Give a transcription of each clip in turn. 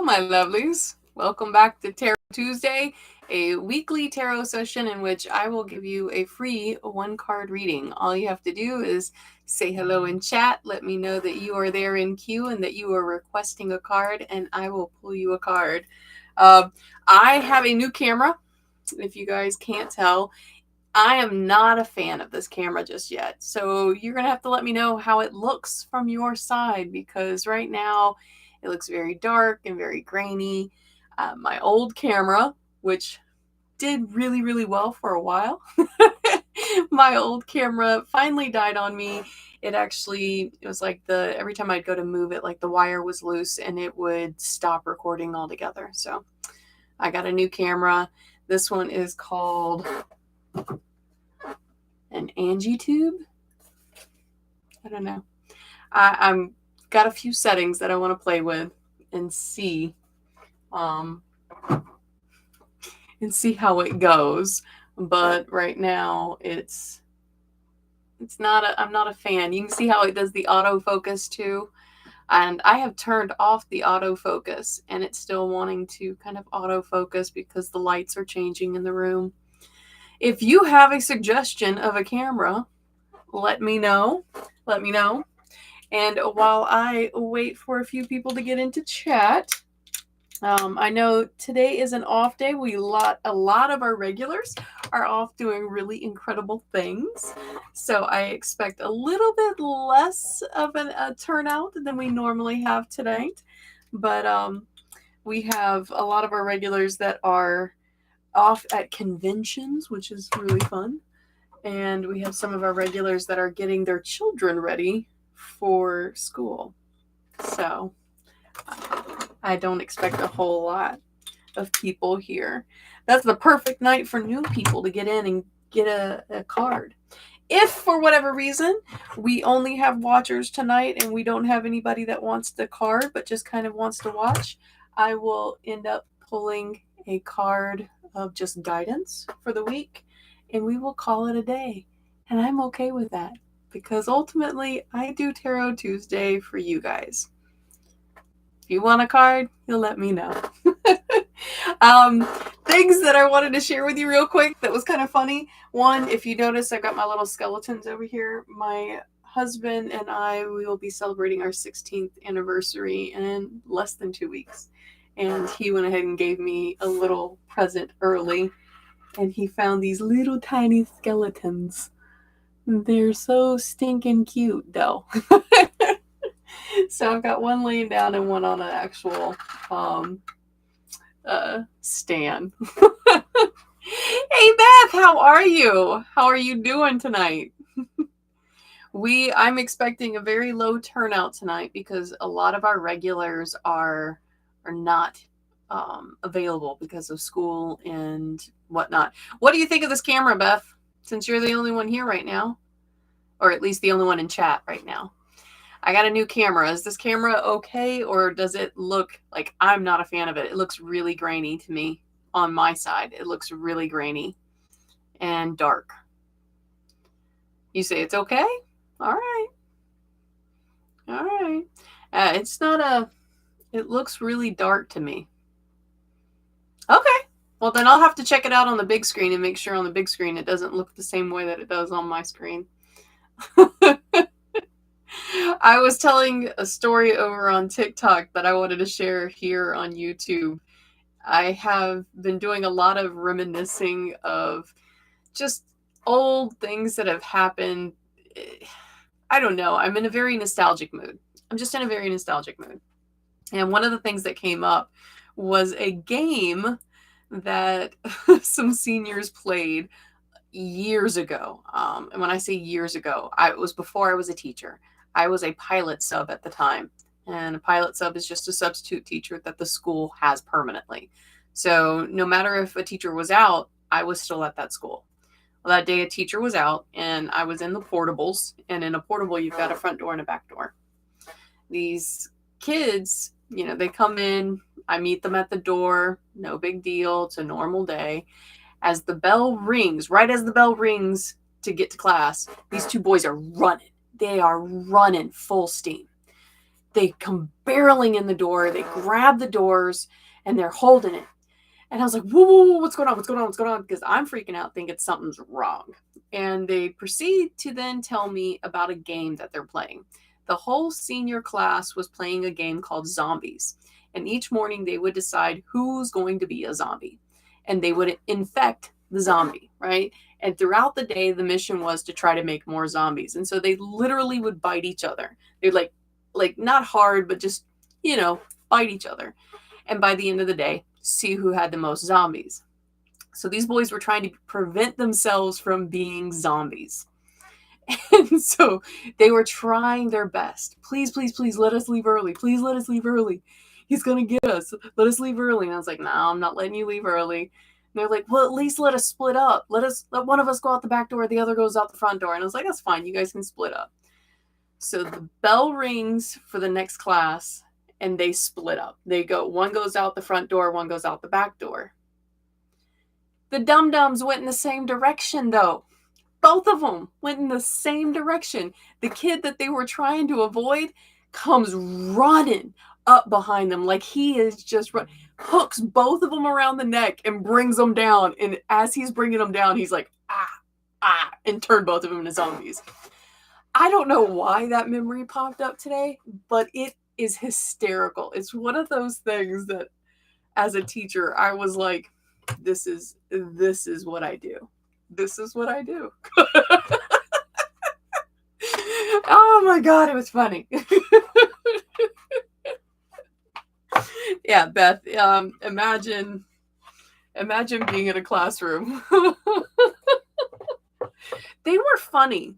my lovelies. Welcome back to Tarot Tuesday, a weekly tarot session in which I will give you a free one card reading. All you have to do is say hello in chat, let me know that you are there in queue and that you are requesting a card, and I will pull you a card. I have a new camera, if you guys can't tell. I am not a fan of this camera just yet, so you're going to have to let me know how it looks from your side, because right now it looks very dark and very grainy. My old camera, which did really, really well for a while, my old camera finally died on me. It was like every time I'd go to move it, like the wire was loose and it would stop recording altogether. So I got a new camera. This one is called an AngieTube. I don't know. I'm got a few settings that I want to play with and see how it goes. But right now I'm not a fan. You can see how it does the autofocus too. And I have turned off the autofocus and it's still wanting to kind of autofocus because the lights are changing in the room. If you have a suggestion of a camera, let me know. And while I wait for a few people to get into chat, I know today is an off day. A lot of our regulars are off doing really incredible things. So I expect a little bit less of a turnout than we normally have tonight. But we have a lot of our regulars that are off at conventions, which is really fun. And we have some of our regulars that are getting their children ready for school. So I don't expect a whole lot of people here. That's the perfect night for new people to get in and get a card. If for whatever reason we only have watchers tonight and we don't have anybody that wants the card but just kind of wants to watch, I will end up pulling a card of just guidance for the week, and we will call it a day. And I'm okay with that, because ultimately I do Tarot Tuesday for you guys. If you want a card, you'll let me know. Things that I wanted to share with you real quick that was kind of funny. One, if you notice, I got my little skeletons over here. My husband and we will be celebrating our 16th anniversary in less than 2 weeks. And he went ahead and gave me a little present early. And he found these little tiny skeletons. They're so stinking cute, though. So I've got one laying down and one on an actual stand. Hey Beth, how are you? How are you doing tonight? I'm expecting a very low turnout tonight because a lot of our regulars are not available because of school and whatnot. What do you think of this camera, Beth? Since you're the only one here right now, or at least the only one in chat right now. I got a new camera. Is this camera okay, or does it look like I'm not a fan of it? It looks really grainy to me on my side. It looks really grainy and dark. You say it's okay? All right. It looks really dark to me. Okay. Well, then I'll have to check it out on the big screen and make sure on the big screen it doesn't look the same way that it does on my screen. I was telling a story over on TikTok that I wanted to share here on YouTube. I have been doing a lot of reminiscing of just old things that have happened. I don't know. I'm in a very nostalgic mood. And one of the things that came up was a game that some seniors played years ago. And when I say years ago, it was before I was a teacher. I was a pilot sub at the time. And a pilot sub is just a substitute teacher that the school has permanently. So no matter if a teacher was out, I was still at that school. Well, that day a teacher was out and I was in the portables. And in a portable, you've got a front door and a back door. These kids, they come in, I meet them at the door, no big deal, it's a normal day. Right as the bell rings to get to class, these two boys are running. They are running full steam. they come barreling in the door. They grab the doors and they're holding it. And I was like, whoa, whoa, whoa, what's going on? What's going on? What's going on? Because I'm freaking out, thinking something's wrong. And they proceed to then tell me about a game that they're playing. The whole senior class was playing a game called Zombies. And each morning they would decide who's going to be a zombie. And they would infect the zombie, right? And throughout the day, the mission was to try to make more zombies. And so they literally would bite each other. They'd like not hard, but just, bite each other. And by the end of the day, see who had the most zombies. So these boys were trying to prevent themselves from being zombies. And so they were trying their best. Please, please, please let us leave early. Please let us leave early. He's going to get us. Let us leave early. And I was like, no, I'm not letting you leave early. And they're like, well, at least let us split up. Let one of us go out the back door. The other goes out the front door. And I was like, that's fine. You guys can split up. So the bell rings for the next class and they split up. One goes out the front door, one goes out the back door. The dum-dums went in the same direction though. Both of them went in the same direction. The kid that they were trying to avoid comes running up behind them like he is just hooks both of them around the neck and brings them down. And as he's bringing them down, he's like, and turned both of them into zombies. I don't know why that memory popped up today, but it is hysterical. It's one of those things that as a teacher, I was like, this is what I do. This is what I do. Oh my God, it was funny. Yeah, Beth, imagine being in a classroom. They were funny.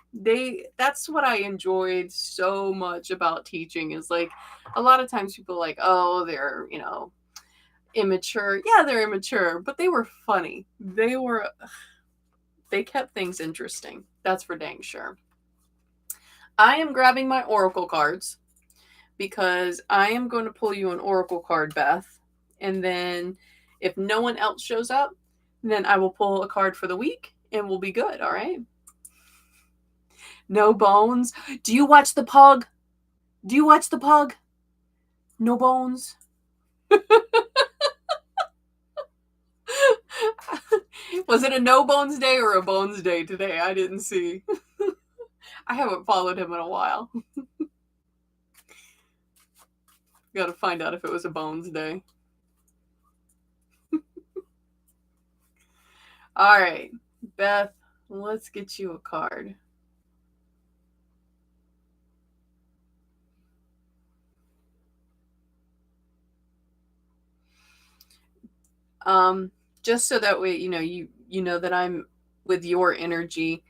That's what I enjoyed so much about teaching is like a lot of times people are like, oh, they're, immature. Yeah, they're immature, but they were funny. They kept things interesting. That's for dang sure. I am grabbing my oracle cards because I am going to pull you an oracle card, Beth. And then if no one else shows up, then I will pull a card for the week and we'll be good. All right. No bones. Do you watch the Pug? No bones. Was it a no bones day or a bones day today? I didn't see. I haven't followed him in a while. Got to find out if it was a bones day. All right, Beth, let's get you a card. Just so that way, you know that I'm with your energy.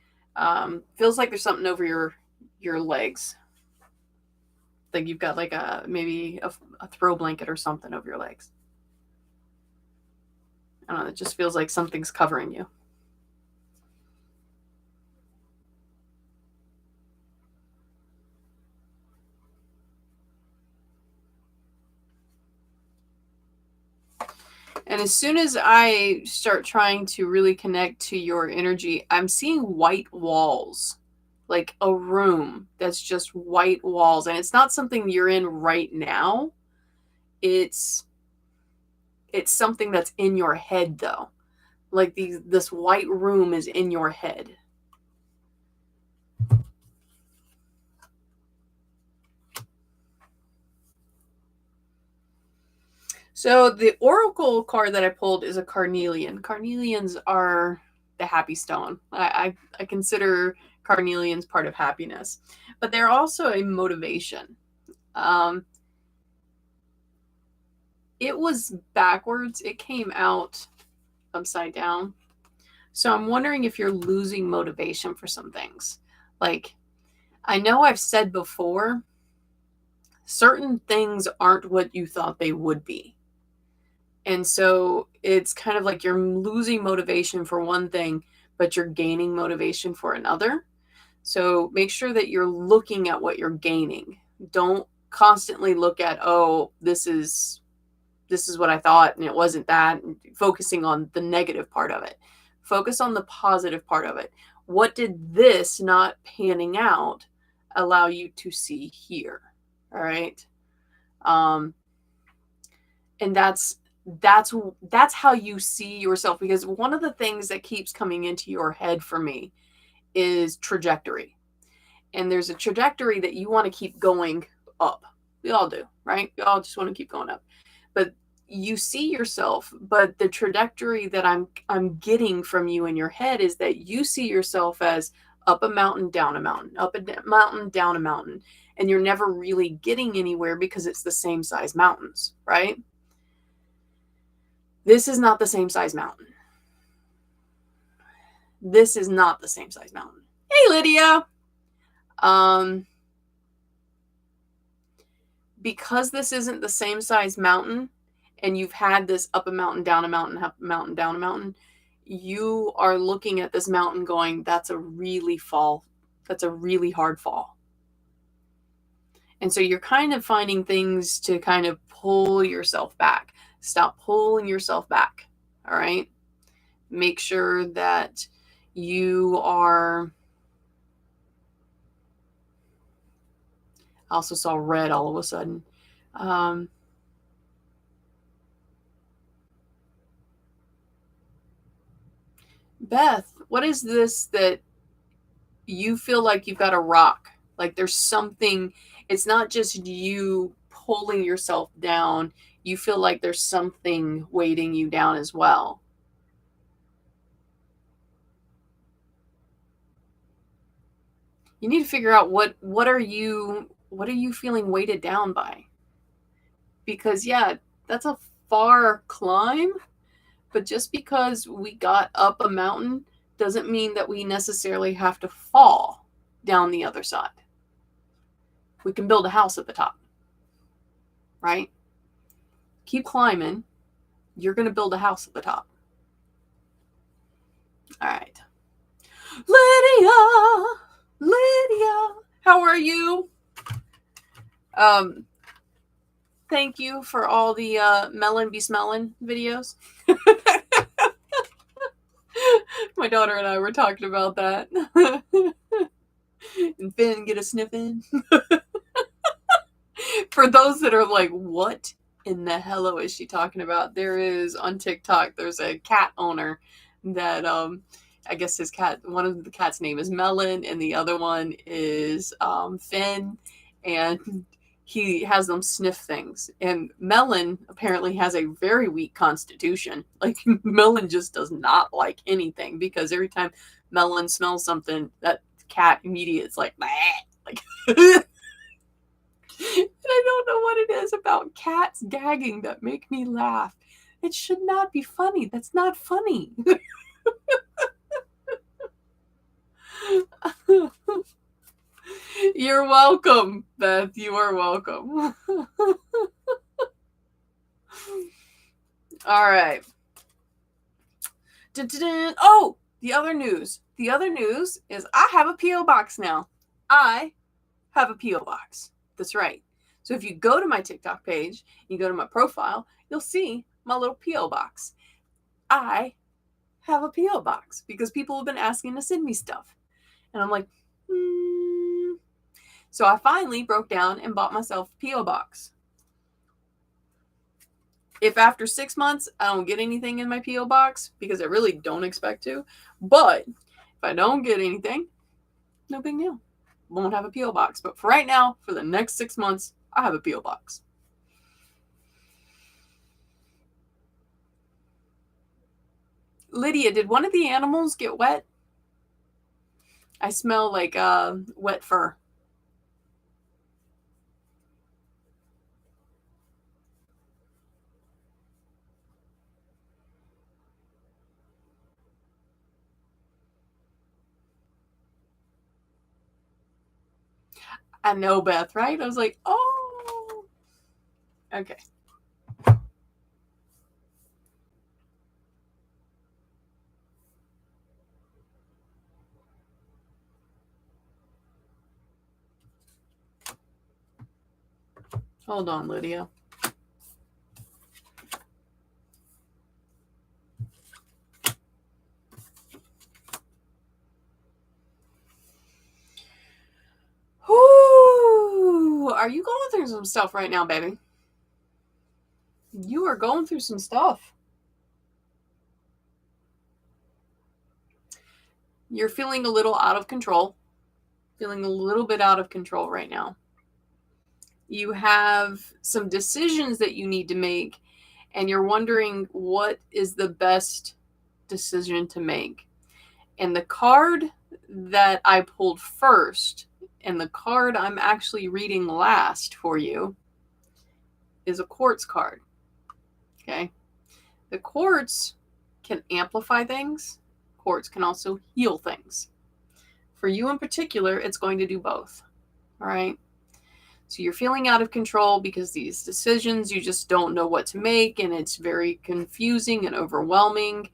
Feels like there's something over your legs. Like you've got like maybe a throw blanket or something over your legs. I don't know. It just feels like something's covering you. And as soon as I start trying to really connect to your energy, I'm seeing white walls, like a room that's just white walls. And it's not something you're in right now. It's something that's in your head, though. Like this white room is in your head. So the oracle card that I pulled is a carnelian. Carnelians are the happy stone. I consider carnelians part of happiness, but they're also a motivation. It was backwards. It came out upside down. So I'm wondering if you're losing motivation for some things. Like, I know I've said before, certain things aren't what you thought they would be. And so it's kind of like you're losing motivation for one thing, but you're gaining motivation for another. So make sure that you're looking at what you're gaining. Don't constantly look at, oh, this is what I thought and it wasn't that, and focusing on the negative part of it. Focus on the positive part of it. What did this not panning out allow you to see here? All right. And that's how you see yourself, because one of the things that keeps coming into your head for me is trajectory. And there's a trajectory that you want to keep going up. We all do, right? We all just want to keep going up. But you see yourself, but the trajectory that I'm getting from you in your head is that you see yourself as up a mountain, down a mountain, up a mountain, down a mountain. And you're never really getting anywhere because it's the same size mountains, right? This is not the same size mountain. This is not the same size mountain. Hey, Lydia. Because this isn't the same size mountain, and you've had this up a mountain, down a mountain, up a mountain, down a mountain, you are looking at this mountain going, that's a really hard fall. And so you're kind of finding things to kind of pull yourself back. Stop pulling yourself back. All right. Make sure that you are. I also saw red all of a sudden. Beth, what is this that you feel like you've got a rock? Like there's something, it's not just you pulling yourself down. You feel like there's something weighting you down as well. You need to figure out what are you feeling weighted down by? Because yeah, that's a far climb, but just because we got up a mountain doesn't mean that we necessarily have to fall down the other side. We can build a house at the top, right? Keep climbing. You're going to build a house at the top. All right. Lydia, how are you? Thank you for all the melon be smelling videos. My daughter and I were talking about that. And Finn get a sniff in. For those that are like, what in the hello is she talking about? There is on TikTok, there's a cat owner that I guess his cat, one of the cat's name is Melon and the other one is Finn, and he has them sniff things. And Melon apparently has a very weak constitution. Like Melon just does not like anything, because every time Melon smells something, that cat immediately is like, bah! Like and I don't know what it is about cats gagging that make me laugh. It should not be funny. That's not funny. You're welcome, Beth. You are welcome. All right. Dun-dun-dun. Oh, the other news. The other news is I have a P.O. box now. I have a P.O. box. That's right. So if you go to my TikTok page, you go to my profile, you'll see my little P.O. box. I have a P.O. box because people have been asking to send me stuff. And I'm like, So I finally broke down and bought myself a P.O. box. If after 6 months I don't get anything in my P.O. box, because I really don't expect to, but if I don't get anything, no big deal. Won't have a P.O. box. But for right now, for the next 6 months, I have a P.O. box. Lydia, did one of the animals get wet? I smell like wet fur. I know, Beth, right? I was like, oh. Okay. Hold on, Lydia. Ooh, are you going through some stuff right now, baby? You are going through some stuff. You're feeling a little out of control. Feeling a little bit out of control right now. You have some decisions that you need to make, and you're wondering what is the best decision to make. And the card that I pulled first, and the card I'm actually reading last for you, is a quartz card. Okay? The quartz can amplify things. Quartz can also heal things. For you in particular, it's going to do both. All right? So you're feeling out of control because these decisions, you just don't know what to make, and it's very confusing and overwhelming.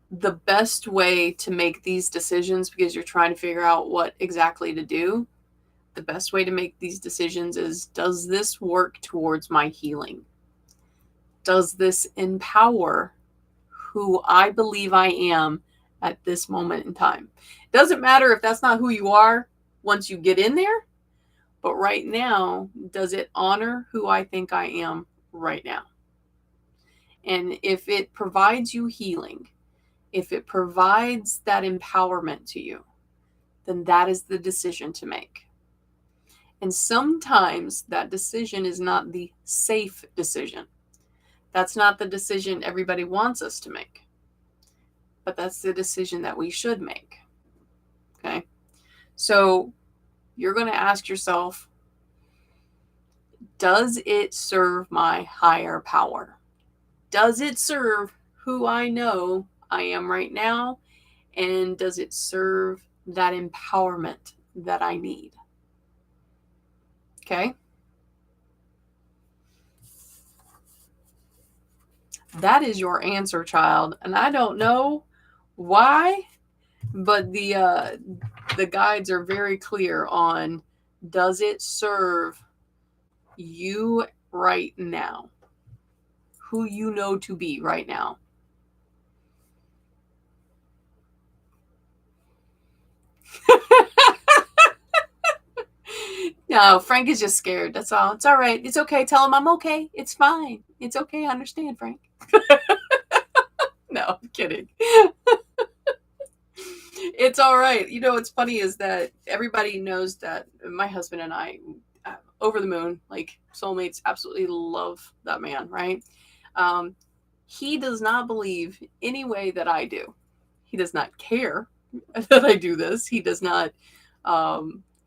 The best way to make these decisions, because you're trying to figure out what exactly to do, the best way to make these decisions is, does this work towards my healing? Does this empower who I believe I am at this moment in time? It doesn't matter if that's not who you are once you get in there, but right now, does it honor who I think I am right now? And if it provides you healing, if it provides that empowerment to you, then that is the decision to make. And sometimes that decision is not the safe decision. That's not the decision everybody wants us to make. But that's the decision that we should make. Okay? So you're going to ask yourself, does it serve my higher power? Does it serve who I know I am right now? And does it serve that empowerment that I need? Okay? That is your answer, child. And I don't know why, but the guides are very clear on, does it serve you right now? Who you know to be right now? No, Frank is just scared. That's all. It's all right. It's okay. Tell him I'm okay. It's fine. It's okay. I understand, Frank. No, I'm kidding. It's all right. You know, what's funny is that everybody knows that my husband and I, over the moon, like soulmates, absolutely love that man, right? He does not believe any way that I do. He does not care that I do this. He does not,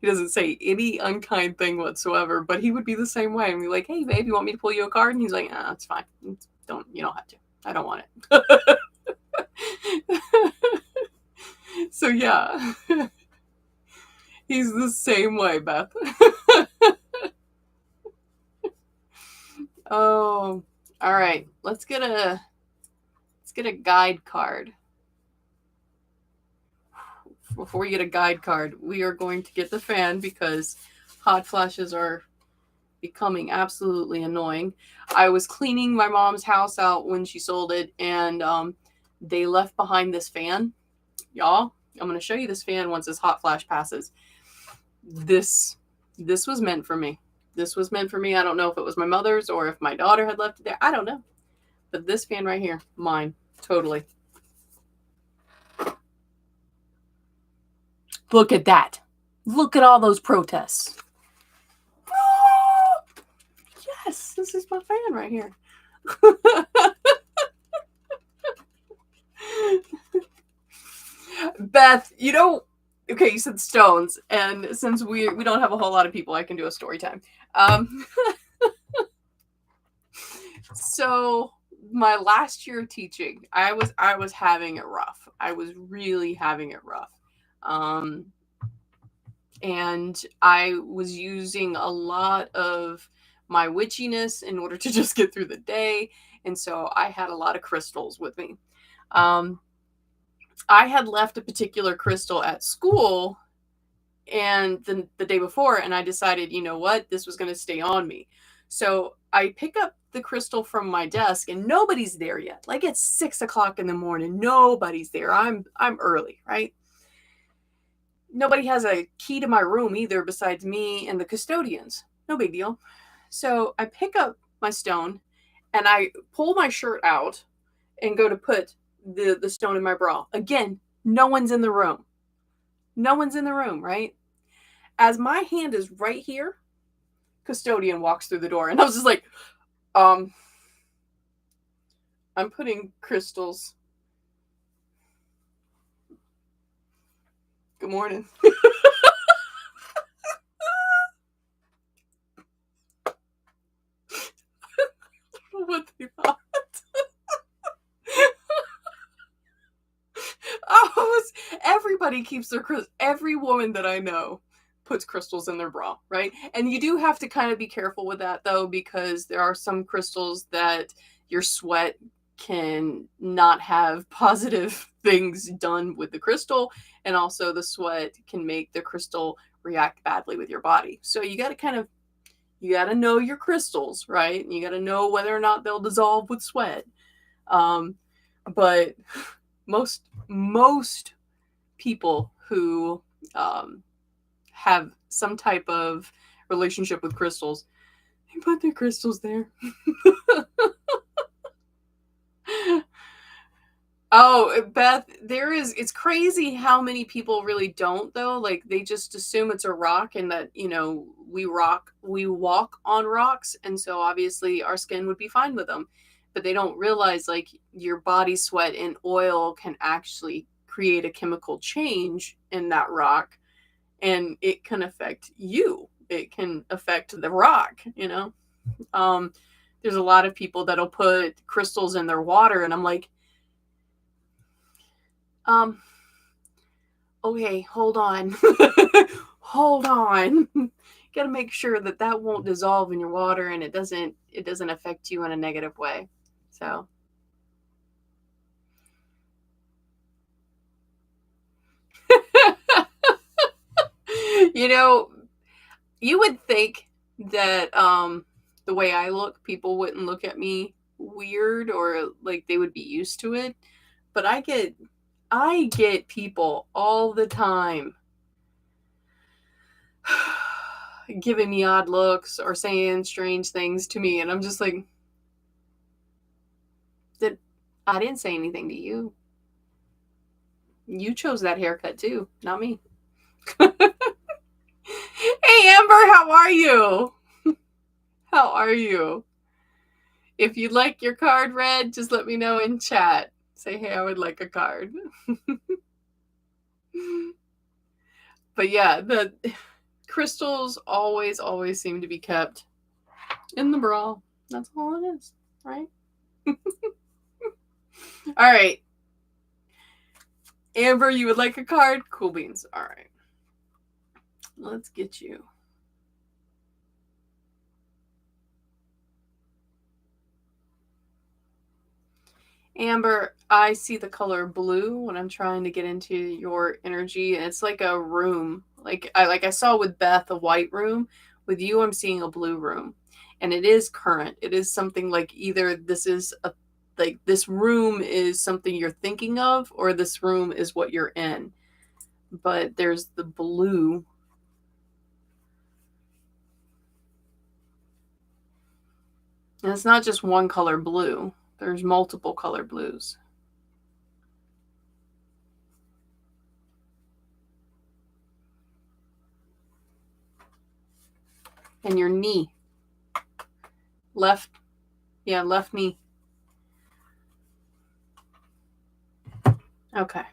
he doesn't say any unkind thing whatsoever, but he would be the same way. And be like, hey, babe, you want me to pull you a card? And he's like, ah, it's fine. You don't have to. I don't want it. So yeah, he's the same way, Beth. Oh, all right. Let's get a guide card. Before we get a guide card, we are going to get the fan because hot flashes are becoming absolutely annoying. I was cleaning my mom's house out when she sold it, and they left behind this fan. Y'all, I'm going to show you this fan once this hot flash passes. This was meant for me. This was meant for me. I don't know if it was my mother's or if my daughter had left it there. I don't know. But this fan right here, mine. Totally. Look at that. Look at all those protests. Oh, yes, this is my fan right here. Beth, you know, okay, you said stones, and since we don't have a whole lot of people, I can do a story time. So my last year of teaching, I was having it rough. I was really having it rough. And I was using a lot of my witchiness in order to just get through the day. And so I had a lot of crystals with me. I had left a particular crystal at school and the day before, and I decided, you know what, this was going to stay on me. So I pick up the crystal from my desk, and nobody's there yet. Like, it's 6 o'clock in the morning. Nobody's there. I'm early, right? nobody has a key to my room either besides me and the custodians. No big deal. So I pick up my stone and I pull my shirt out and go to put the stone in my bra. Again, no one's in the room. No one's in the room, right? As my hand is right here, custodian walks through the door. And I was just like, I'm putting crystals. Good morning. What they thought. Oh, everybody keeps their crystals. Every woman that I know puts crystals in their bra, right? And you do have to kind of be careful with that, though, because there are some crystals that your sweat can not have positive things done with the crystal, and also the sweat can make the crystal react badly with your body. So you got to kind of, you got to know your crystals, right? And you got to know whether or not they'll dissolve with sweat. But most people who have some type of relationship with crystals, they put their crystals there. Oh, Beth, it's crazy how many people really don't, though. Like, they just assume it's a rock and that, we walk on rocks. And so obviously our skin would be fine with them. But they don't realize, like, your body sweat and oil can actually create a chemical change in that rock. And it can affect you. It can affect the rock, There's a lot of people that'll put crystals in their water. And I'm like, okay, hold on. Hold on. You got to make sure that won't dissolve in your water and it doesn't affect you in a negative way. So you would think that the way I look, people wouldn't look at me weird or like they would be used to it. But I get people all the time giving me odd looks or saying strange things to me, and I'm just like, I didn't say anything to you. You chose that haircut too, not me. Hey Amber, how are you? How are you? If you'd like your card read, just let me know in chat. Say, hey, I would like a card. But yeah, the crystals always seem to be kept in the bra. That's all it is, right? All right. Amber, you would like a card? Cool beans. All right. Let's get you. Amber, I see the color blue when I'm trying to get into your energy, and it's like a room. Like I saw with Beth a white room. With you, I'm seeing a blue room, and it is current. It is something like either this is this room is something you're thinking of, or this room is what you're in. But there's the blue. And it's not just one color blue. There's multiple color blues. And your knee. Left knee. Okay.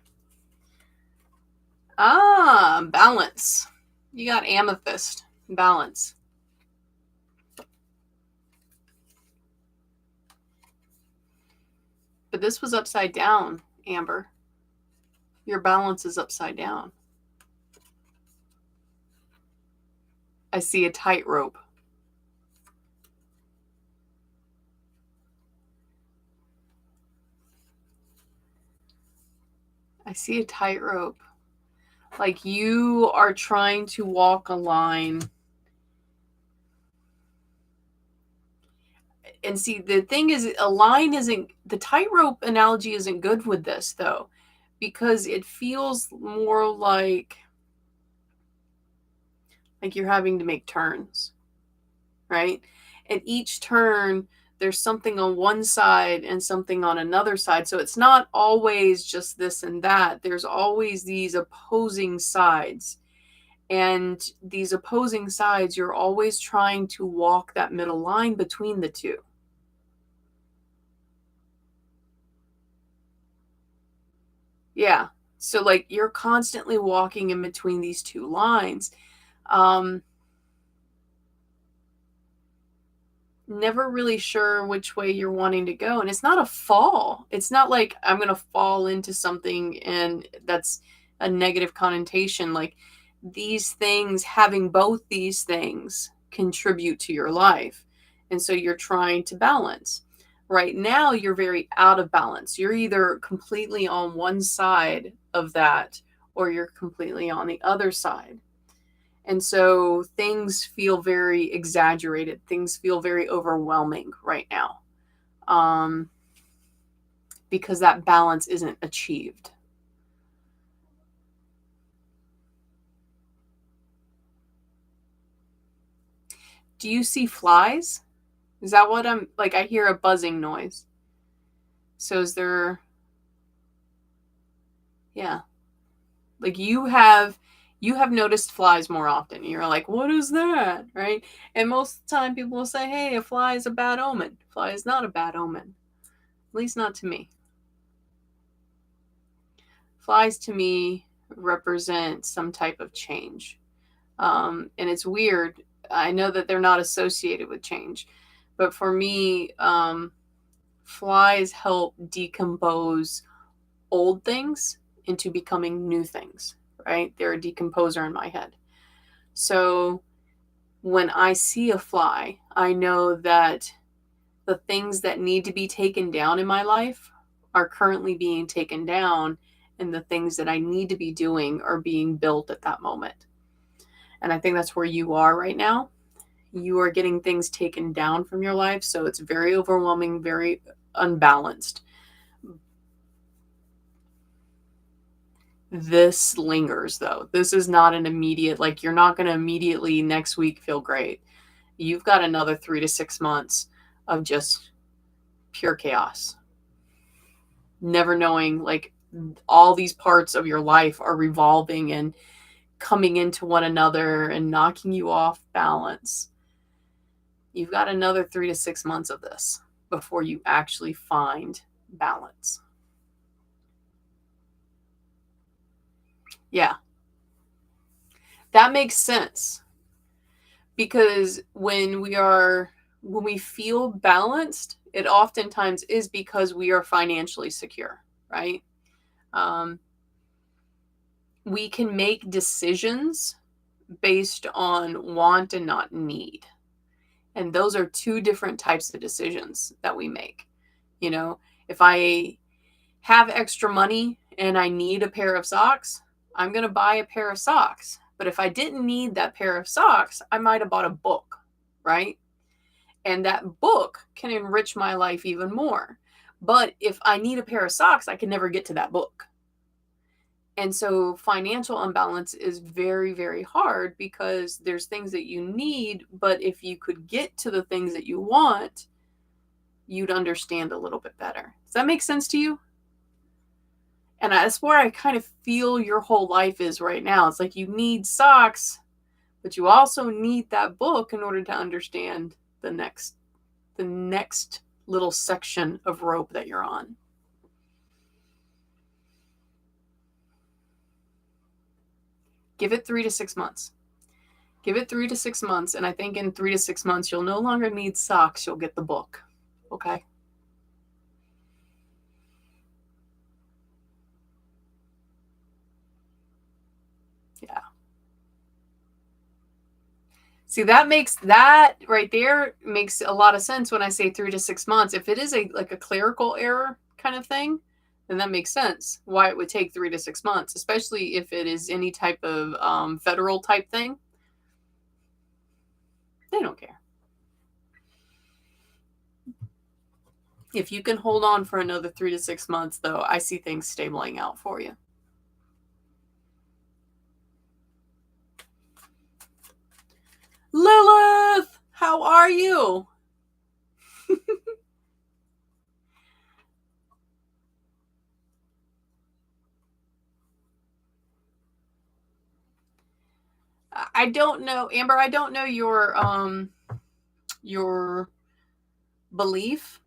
Balance. You got amethyst. Balance. But this was upside down, Amber. Your balance is upside down. I see a tightrope. I see a tightrope. Like you are trying to walk a line. And see, the thing is, a line isn't, the tightrope analogy isn't good with this, though, because it feels more like Like you're having to make turns, right? And each turn, there's something on one side and something on another side. So it's not always just this and that. There's always these opposing sides. And these opposing sides, you're always trying to walk that middle line between the two. Yeah. So like you're constantly walking in between these two lines. Um, Never really sure which way you're wanting to go. And it's not a fall. It's not like I'm going to fall into something and that's a negative connotation. Like these things, having both these things contribute to your life. And so you're trying to balance. Right now, you're very out of balance. You're either completely on one side of that or you're completely on the other side. And so things feel very exaggerated. Things feel very overwhelming right now, um, because that balance isn't achieved. Do you see flies? Is that what I'm like? I hear a buzzing noise. So is there, yeah, like you have noticed flies more often. You're like, what is that? Right? And most of the time people will say, hey, a fly is a bad omen. Fly is not a bad omen. At least not to me. Flies to me represent some type of change. And it's weird. I know that they're not associated with change, but for me, flies help decompose old things into becoming new things, right? They're a decomposer in my head. So when I see a fly, I know that the things that need to be taken down in my life are currently being taken down, and the things that I need to be doing are being built at that moment. And I think that's where you are right now. You are getting things taken down from your life, so it's very overwhelming, very unbalanced. This lingers though. This is not an immediate, like, you're not going to immediately next week feel great. You've got another 3 to 6 months of just pure chaos. Never knowing, like, all these parts of your life are revolving and coming into one another and knocking you off balance. You've got another 3 to 6 months of this before you actually find balance. Yeah, that makes sense, because when we feel balanced, it oftentimes is because we are financially secure, right? Um, we can make decisions based on want and not need. And those are two different types of decisions that we make. You know, if I have extra money and I need a pair of socks, I'm going to buy a pair of socks. But if I didn't need that pair of socks, I might have bought a book, right? And that book can enrich my life even more. But if I need a pair of socks, I can never get to that book. And so financial imbalance is very, very hard because there's things that you need, but if you could get to the things that you want, you'd understand a little bit better. Does that make sense to you? And that's where I kind of feel your whole life is right now. It's like you need socks, but you also need that book in order to understand the next little section of rope that you're on. Give it 3 to 6 months. Give it 3 to 6 months, and I think in 3 to 6 months you'll no longer need socks. You'll get the book. Okay? Yeah. See, that right there makes a lot of sense when I say 3 to 6 months. If it is like a clerical error kind of thing, then that makes sense why it would take 3 to 6 months, especially if it is any type of federal type thing. They don't care. If you can hold on for another 3 to 6 months, though, I see things stabling out for you. are you? I don't know, Amber, I don't know your belief,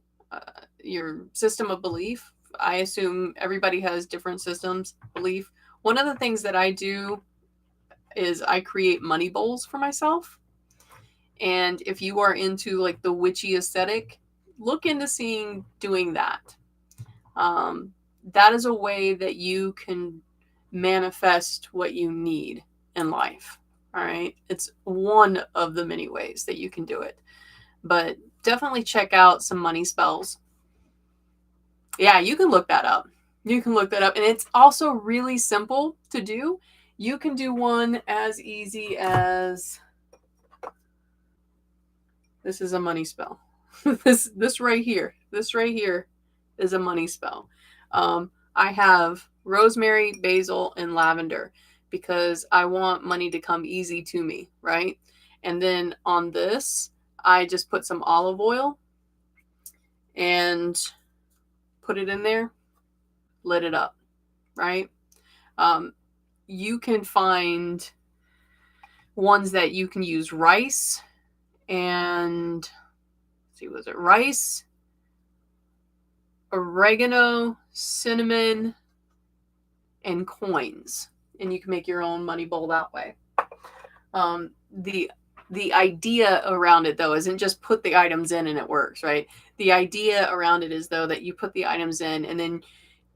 your system of belief. I assume everybody has different systems belief. One of the things that I do is I create money bowls for myself. And if you are into like the witchy aesthetic, look into doing that. That is a way that you can manifest what you need in life. All right. It's one of the many ways that you can do it. But definitely check out some money spells. Yeah, you can look that up. You can look that up. And it's also really simple to do. You can do one as easy as this is a money spell. this right here. This right here is a money spell. I have rosemary, basil, and lavender because I want money to come easy to me, right? And then on this, I just put some olive oil and put it in there, lit it up, right? You can find ones that you can use rice and see, was it rice, oregano, cinnamon, and coins, and you can make your own money bowl that way. The idea around it though isn't just put the items in and it works, right? The idea around it is though that you put the items in and then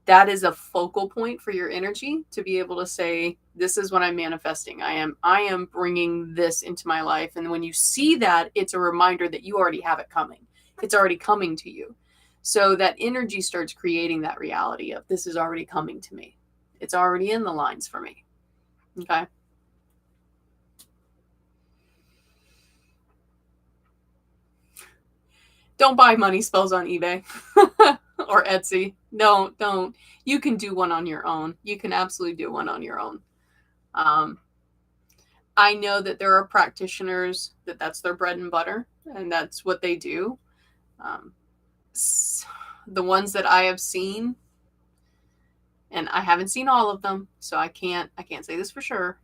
that is a focal point for your energy to be able to say, this is what I'm manifesting. I am bringing this into my life. And when you see that, it's a reminder that you already have it coming. It's already coming to you. So that energy starts creating that reality of this is already coming to me. It's already in the lines for me. Okay. Don't buy money spells on eBay or Etsy. Don't. You can do one on your own. You can absolutely do one on your own. I know that there are practitioners that's their bread and butter, and that's what they do. The ones that I have seen, and I haven't seen all of them, so I can't say this for sure.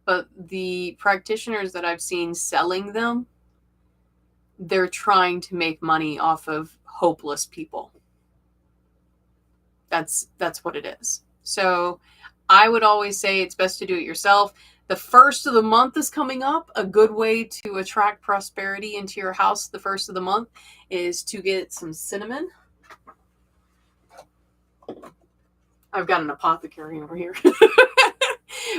But the practitioners that I've seen selling them, they're trying to make money off of hopeless people. That's what it is. So I would always say it's best to do it yourself. The first of the month is coming up. A good way to attract prosperity into your house the first of the month is to get some cinnamon. I've got an apothecary over here.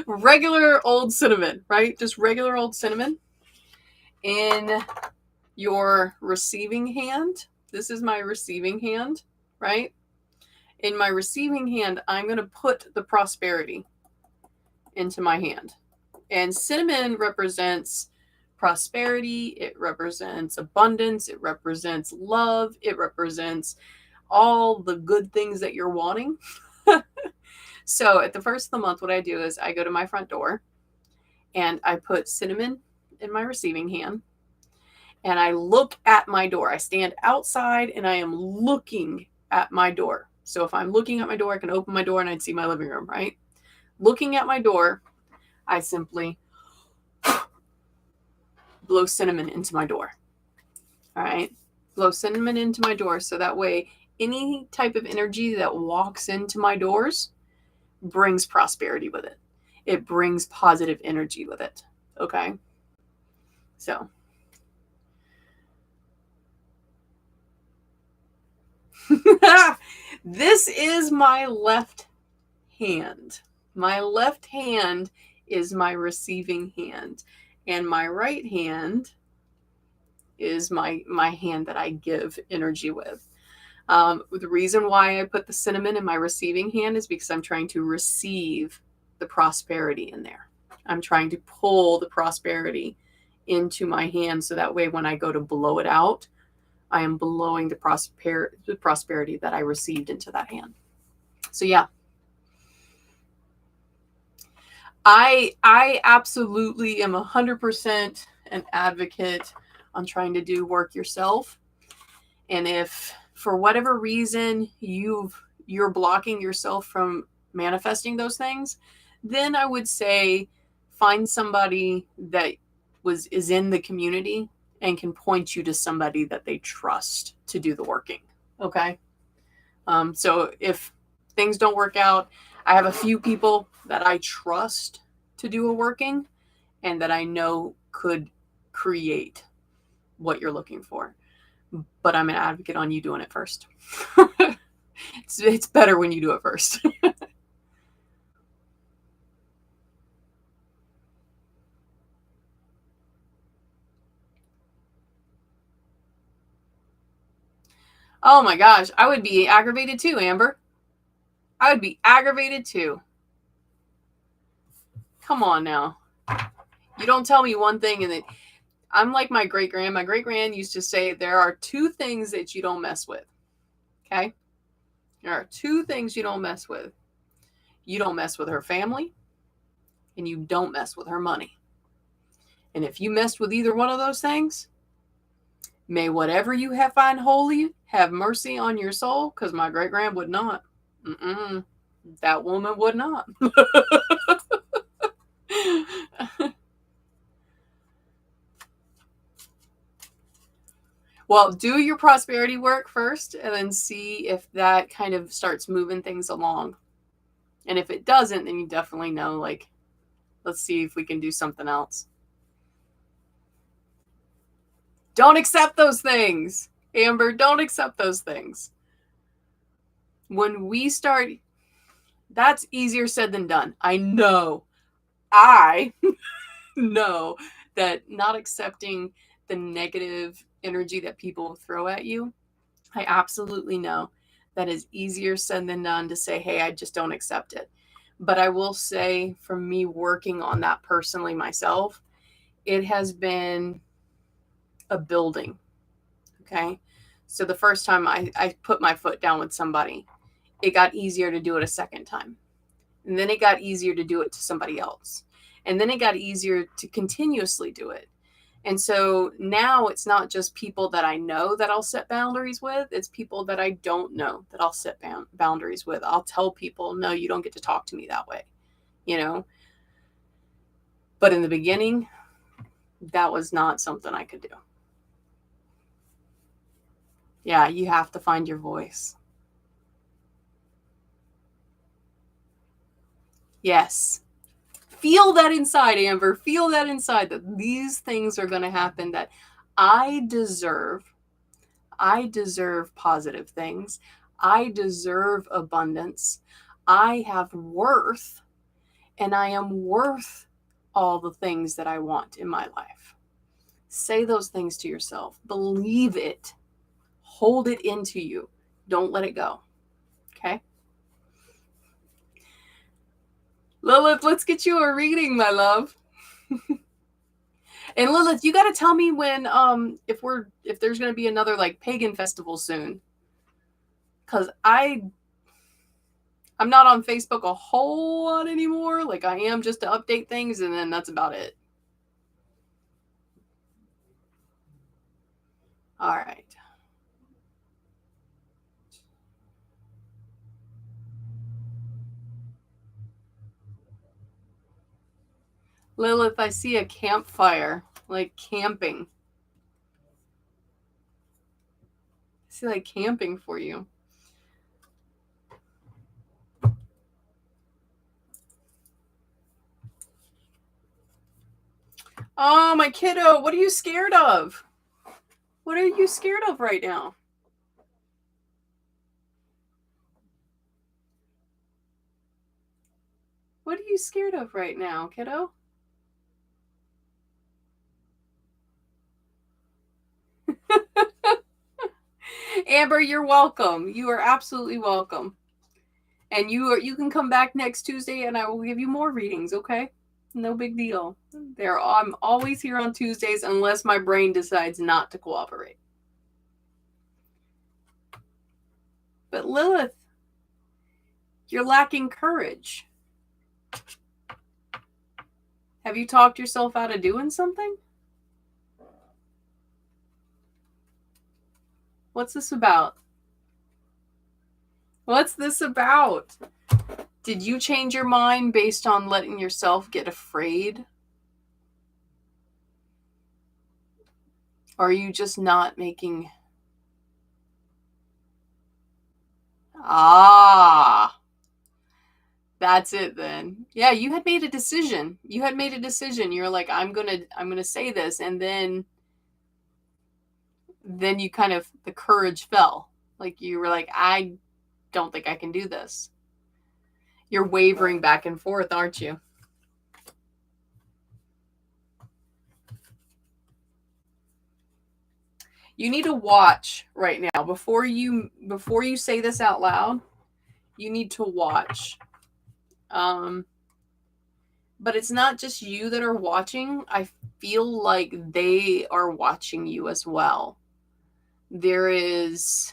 Regular old cinnamon, right? Just regular old cinnamon. In your receiving hand, this is my receiving hand, right? In my receiving hand, I'm going to put the prosperity into my hand. And cinnamon represents prosperity. It represents abundance. It represents love. It represents all the good things that you're wanting. So at the first of the month, what I do is I go to my front door and I put cinnamon in my receiving hand and I look at my door. I stand outside and I am looking at my door. So if I'm looking at my door, I can open my door and I'd see my living room, right? Looking at my door, I simply blow cinnamon into my door. All right. Blow cinnamon into my door. So that way, any type of energy that walks into my doors brings prosperity with it. It brings positive energy with it. Okay. So. This is my left hand. My left hand is my receiving hand. And my right hand is my hand that I give energy with. The reason why I put the cinnamon in my receiving hand is because I'm trying to receive the prosperity in there. I'm trying to pull the prosperity into my hand so that way when I go to blow it out, I am blowing the prosperity that I received into that hand. So yeah. I absolutely am 100% an advocate on trying to do work yourself. And if for whatever reason you're blocking yourself from manifesting those things, then I would say find somebody that is in the community and can point you to somebody that they trust to do the working. Okay. So if things don't work out, I have a few people that I trust to do a working and that I know could create what you're looking for. But I'm an advocate on you doing it first. It's better when you do it first. Oh my gosh, I would be aggravated too, Amber. I would be aggravated too. Come on now. You don't tell me one thing and then I'm like my great grand. My great grand used to say there are two things that you don't mess with. Okay? There are two things you don't mess with. You don't mess with her family and you don't mess with her money. And if you messed with either one of those things, may whatever you have find holy have mercy on your soul, because my great grand would not. That woman would not. Well, do your prosperity work first and then see if that kind of starts moving things along. And if it doesn't, then you definitely know, like, let's see if we can do something else. Don't accept those things, Amber. Don't accept those things. When we start, that's easier said than done. I know. I know that not accepting the negative energy that people throw at you, I absolutely know that is easier said than done to say, hey, I just don't accept it. But I will say, for me working on that personally myself, it has been a building. Okay. So the first time I put my foot down with somebody, it got easier to do it a second time. And then it got easier to do it to somebody else. And then it got easier to continuously do it. And so now it's not just people that I know that I'll set boundaries with. It's people that I don't know that I'll set boundaries with. I'll tell people, no, you don't get to talk to me that way, you know. But in the beginning, that was not something I could do. Yeah, you have to find your voice. Yes. Feel that inside, Amber. Feel that inside, that these things are going to happen, that I deserve positive things. I deserve abundance. I have worth, and I am worth all the things that I want in my life. Say those things to yourself. Believe it. Hold it into you. Don't let it go. Okay? Lilith, let's get you a reading, my love. And Lilith, you got to tell me when if there's going to be another like pagan festival soon. Cuz I'm not on Facebook a whole lot anymore. Like I am just to update things and then that's about it. All right. Lilith, I see a campfire, like camping. I see like camping for you. Oh, my kiddo, what are you scared of? What are you scared of right now? What are you scared of right now, kiddo? Amber, you're welcome. You are absolutely welcome. And you can come back next Tuesday and I will give you more readings, okay? No big deal. I'm always here on Tuesdays unless my brain decides not to cooperate. But Lilith, you're lacking courage. Have you talked yourself out of doing something? What's this about? What's this about? Did you change your mind based on letting yourself get afraid? Or are you just not making... That's it then. Yeah, you had made a decision. You're like, I'm gonna say this, and then you kind of, the courage fell. Like you were like, I don't think I can do this. You're wavering back and forth, aren't you? You need to watch right now before you say this out loud. You need to watch. But it's not just you that are watching. I feel like they are watching you as well. There is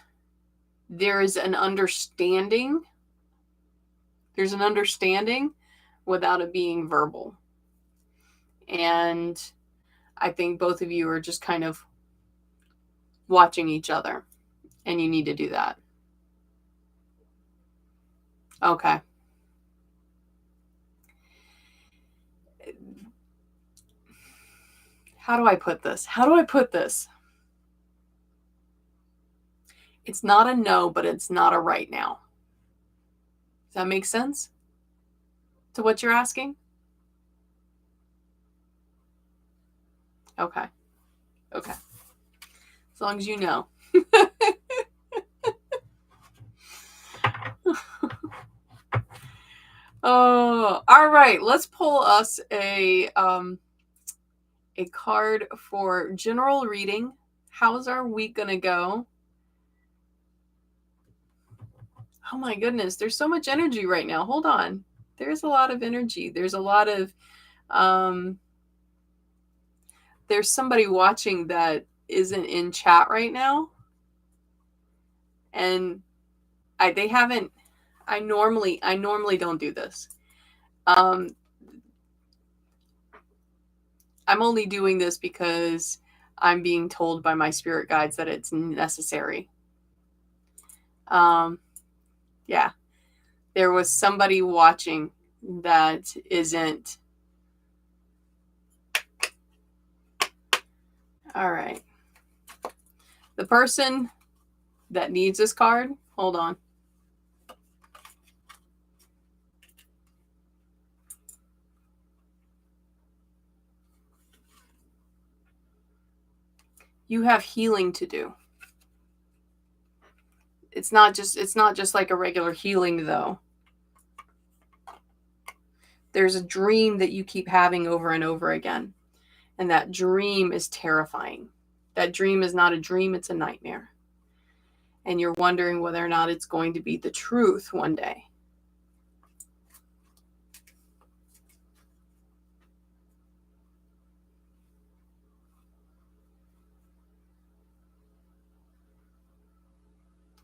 an understanding. There's an understanding without it being verbal. And I think both of you are just kind of watching each other. And you need to do that. Okay. How do I put this? It's not a no, but it's not a right now. Does that make sense to what you're asking? Okay. As long as you know. Oh, all right. Let's pull us a card for general reading. How's our week gonna go? Oh my goodness, there's so much energy right now. Hold on. There's a lot of energy. There's a lot of there's somebody watching that isn't in chat right now. And I normally don't do this. I'm only doing this because I'm being told by my spirit guides that it's necessary. Yeah. There was somebody watching that isn't. All right. The person that needs this card, hold on. You have healing to do. It's not just like a regular healing though. There's a dream that you keep having over and over again. And that dream is terrifying. That dream is not a dream, it's a nightmare. And you're wondering whether or not it's going to be the truth one day.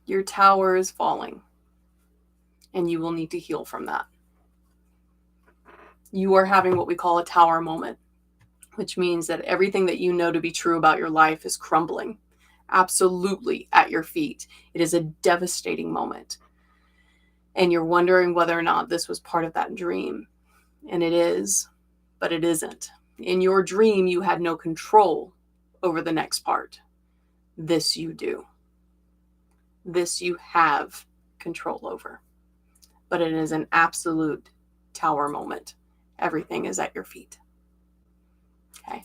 Your tower is falling. And you will need to heal from that. You are having what we call a tower moment, which means that everything that you know to be true about your life is crumbling absolutely at your feet. It is a devastating moment. And you're wondering whether or not this was part of that dream. And it is, but it isn't. In your dream, you had no control over the next part. This you do. This you have control over. But it is an absolute tower moment. Everything is at your feet. Okay.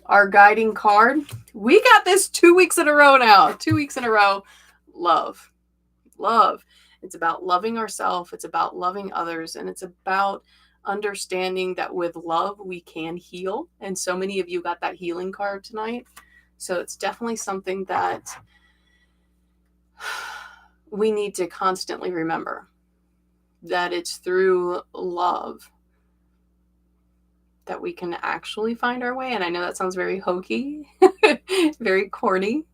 Our guiding card. We got this 2 weeks in a row now. 2 weeks in a row. Love. It's about loving ourselves. It's about loving others. And it's about understanding that with love, we can heal. And so many of you got that healing card tonight. So it's definitely something that we need to constantly remember. That it's through love that we can actually find our way. And I know that sounds very hokey, very corny,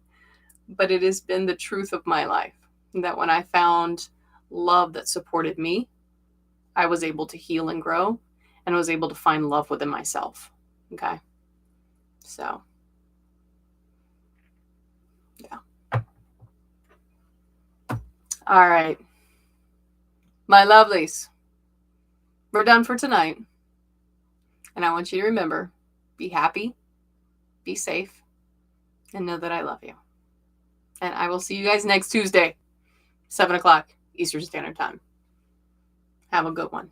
but it has been the truth of my life. That when I found love that supported me, I was able to heal and grow and was able to find love within myself. Okay. So Yeah. All right. My lovelies, we're done for tonight. And I want you to remember, be happy, be safe, and know that I love you. And I will see you guys next Tuesday, 7 o'clock Eastern Standard Time. Have a good one.